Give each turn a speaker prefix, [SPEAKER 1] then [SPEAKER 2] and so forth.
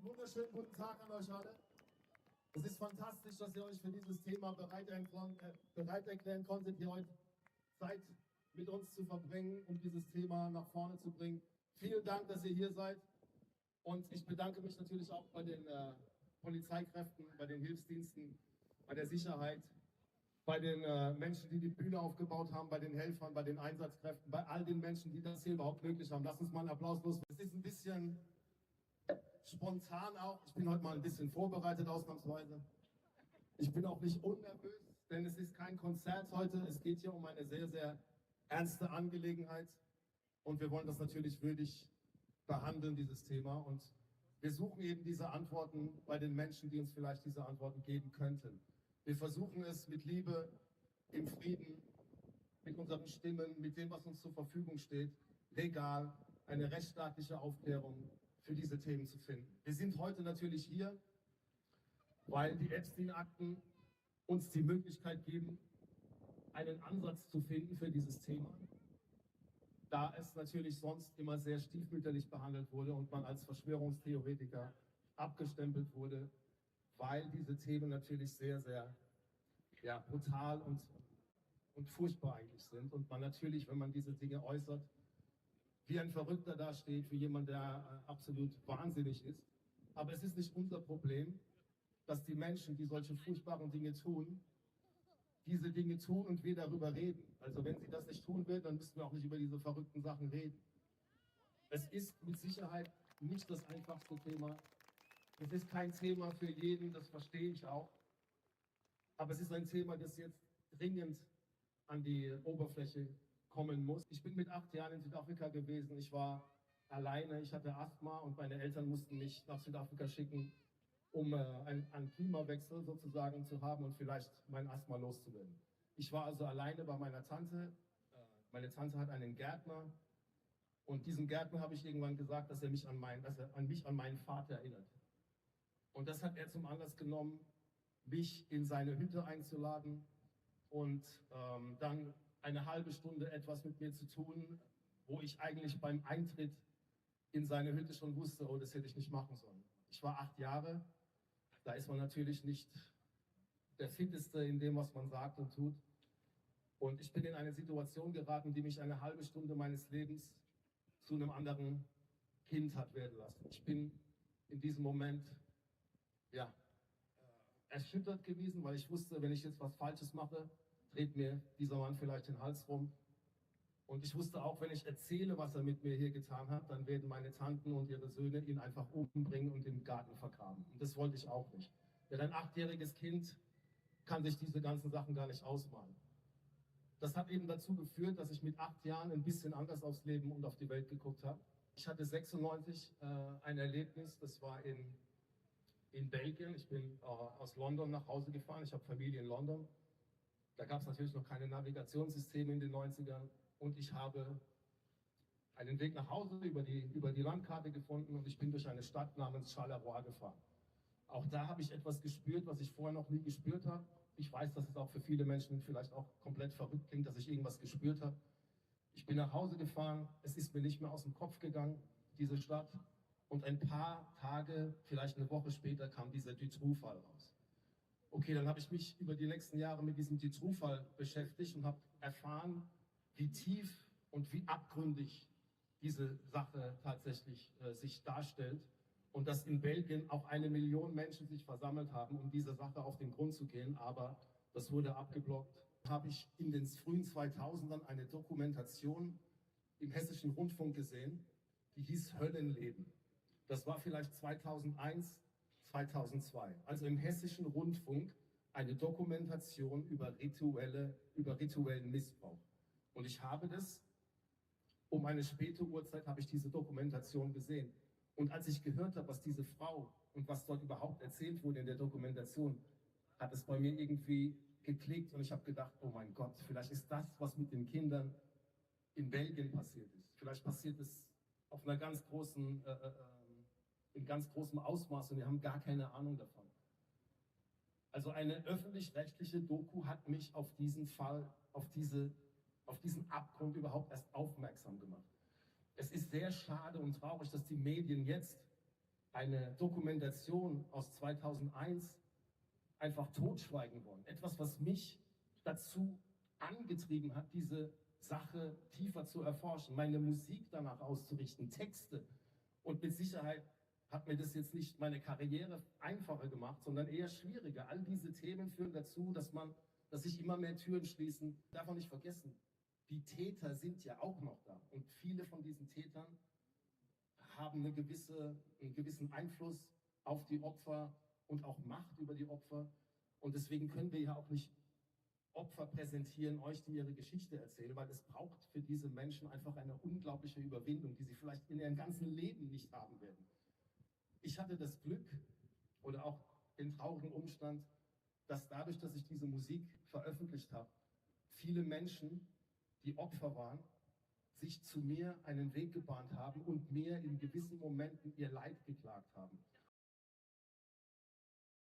[SPEAKER 1] Einen wunderschönen guten Tag an euch alle. Es ist fantastisch, dass ihr euch für dieses Thema bereit erklären konntet, hier heute Zeit mit uns zu verbringen, um dieses Thema nach vorne zu bringen. Vielen Dank, dass ihr hier seid. Und ich bedanke mich natürlich auch bei den Polizeikräften, bei den Hilfsdiensten, bei der Sicherheit, bei den Menschen, die die Bühne aufgebaut haben, bei den Helfern, bei den Einsatzkräften, bei all den Menschen, die das hier überhaupt möglich haben. Lasst uns mal einen Applaus los. Es ist ein bisschen spontan auch. Ich bin heute mal ein bisschen vorbereitet ausnahmsweise. Ich bin auch nicht unnervös, denn es ist kein Konzert heute. Es geht hier um eine sehr, sehr ernste Angelegenheit. Und wir wollen das natürlich würdig behandeln, dieses Thema. Und wir suchen eben diese Antworten bei den Menschen, die uns vielleicht diese Antworten geben könnten. Wir versuchen es mit Liebe, im Frieden, mit unseren Stimmen, mit dem, was uns zur Verfügung steht, legal, eine rechtsstaatliche Aufklärung für diese Themen zu finden. Wir sind heute natürlich hier, weil die Epstein-Akten uns die Möglichkeit geben, einen Ansatz zu finden für dieses Thema, da es natürlich sonst immer sehr stiefmütterlich behandelt wurde und man als Verschwörungstheoretiker abgestempelt wurde, weil diese Themen natürlich sehr, sehr brutal und furchtbar eigentlich sind und man natürlich, wenn man diese Dinge äußert, wie ein Verrückter dasteht, wie jemand, der absolut wahnsinnig ist. Aber es ist nicht unser Problem, dass die Menschen, die solche furchtbaren Dinge tun, diese Dinge tun und wir darüber reden. Also wenn sie das nicht tun will, dann müssen wir auch nicht über diese verrückten Sachen reden. Es ist mit Sicherheit nicht das einfachste Thema. Es ist kein Thema für jeden, das verstehe ich auch. Aber es ist ein Thema, das jetzt dringend an die Oberfläche kommen muss. Ich bin mit 8 Jahren in Südafrika gewesen. Ich war alleine, ich hatte Asthma und meine Eltern mussten mich nach Südafrika schicken, um einen Klimawechsel sozusagen zu haben und vielleicht mein Asthma loszuwerden. Ich war also alleine bei meiner Tante. Meine Tante hat einen Gärtner und diesem Gärtner habe ich irgendwann gesagt, dass er mich an meinen Vater erinnert. Und das hat er zum Anlass genommen, mich in seine Hütte einzuladen und dann eine halbe Stunde etwas mit mir zu tun, wo ich eigentlich beim Eintritt in seine Hütte schon wusste, oh, das hätte ich nicht machen sollen. Ich war 8 Jahre, da ist man natürlich nicht der Fitteste in dem, was man sagt und tut. Und ich bin in eine Situation geraten, die mich eine halbe Stunde meines Lebens zu einem anderen Kind hat werden lassen. Ich bin in diesem Moment, erschüttert gewesen, weil ich wusste, wenn ich jetzt was Falsches mache, dreht mir dieser Mann vielleicht den Hals rum. Und ich wusste auch, wenn ich erzähle, was er mit mir hier getan hat, dann werden meine Tanten und ihre Söhne ihn einfach umbringen und im Garten vergraben. Und das wollte ich auch nicht. Denn ein 8-jähriges Kind kann sich diese ganzen Sachen gar nicht ausmalen. Das hat eben dazu geführt, dass ich mit 8 Jahren ein bisschen anders aufs Leben und auf die Welt geguckt habe. Ich hatte 96 ein Erlebnis, das war in Belgien. Ich bin aus London nach Hause gefahren. Ich habe Familie in London. Da gab es natürlich noch keine Navigationssysteme in den 90ern. Und ich habe einen Weg nach Hause über die Landkarte gefunden und ich bin durch eine Stadt namens Charleroi gefahren. Auch da habe ich etwas gespürt, was ich vorher noch nie gespürt habe. Ich weiß, dass es auch für viele Menschen vielleicht auch komplett verrückt klingt, dass ich irgendwas gespürt habe. Ich bin nach Hause gefahren. Es ist mir nicht mehr aus dem Kopf gegangen, diese Stadt. Und ein paar Tage, vielleicht eine Woche später, kam dieser Dutroux-Fall raus. Okay, dann habe ich mich über die nächsten Jahre mit diesem Dutroux-Fall beschäftigt und habe erfahren, wie tief und wie abgründig diese Sache tatsächlich sich darstellt. Und dass in Belgien auch 1 Million Menschen sich versammelt haben, um dieser Sache auf den Grund zu gehen. Aber das wurde abgeblockt. Habe ich in den frühen 2000ern eine Dokumentation im Hessischen Rundfunk gesehen, die hieß Höllenleben. Das war vielleicht 2001, 2002. Also im Hessischen Rundfunk eine Dokumentation über rituellen Missbrauch. Und ich habe das, um eine späte Uhrzeit habe ich diese Dokumentation gesehen. Und als ich gehört habe, was diese Frau und was dort überhaupt erzählt wurde in der Dokumentation, hat es bei mir irgendwie geklickt und ich habe gedacht, oh mein Gott, vielleicht ist das, was mit den Kindern in Belgien passiert ist. Vielleicht passiert es auf einer ganz großen, in ganz großem Ausmaß und wir haben gar keine Ahnung davon. Also eine öffentlich-rechtliche Doku hat mich auf diesen Fall, auf diesen Abgrund überhaupt erst aufmerksam gemacht. Es ist sehr schade und traurig, dass die Medien jetzt eine Dokumentation aus 2001 einfach totschweigen wollen. Etwas, was mich dazu angetrieben hat, diese Sache tiefer zu erforschen, meine Musik danach auszurichten, Texte. Und mit Sicherheit hat mir das jetzt nicht meine Karriere einfacher gemacht, sondern eher schwieriger. All diese Themen führen dazu, dass sich immer mehr Türen schließen. Darf man nicht vergessen, die Täter sind ja auch noch da. Und viele von diesen Tätern haben einen gewissen Einfluss auf die Opfer und auch Macht über die Opfer. Und deswegen können wir ja auch nicht Opfer präsentieren, euch, die ihre Geschichte erzählen, weil es braucht für diese Menschen einfach eine unglaubliche Überwindung, die sie vielleicht in ihrem ganzen Leben nicht haben werden. Ich hatte das Glück oder auch den traurigen Umstand, dass dadurch, dass ich diese Musik veröffentlicht habe, viele Menschen, die Opfer waren, sich zu mir einen Weg gebahnt haben und mir in gewissen Momenten ihr Leid geklagt haben.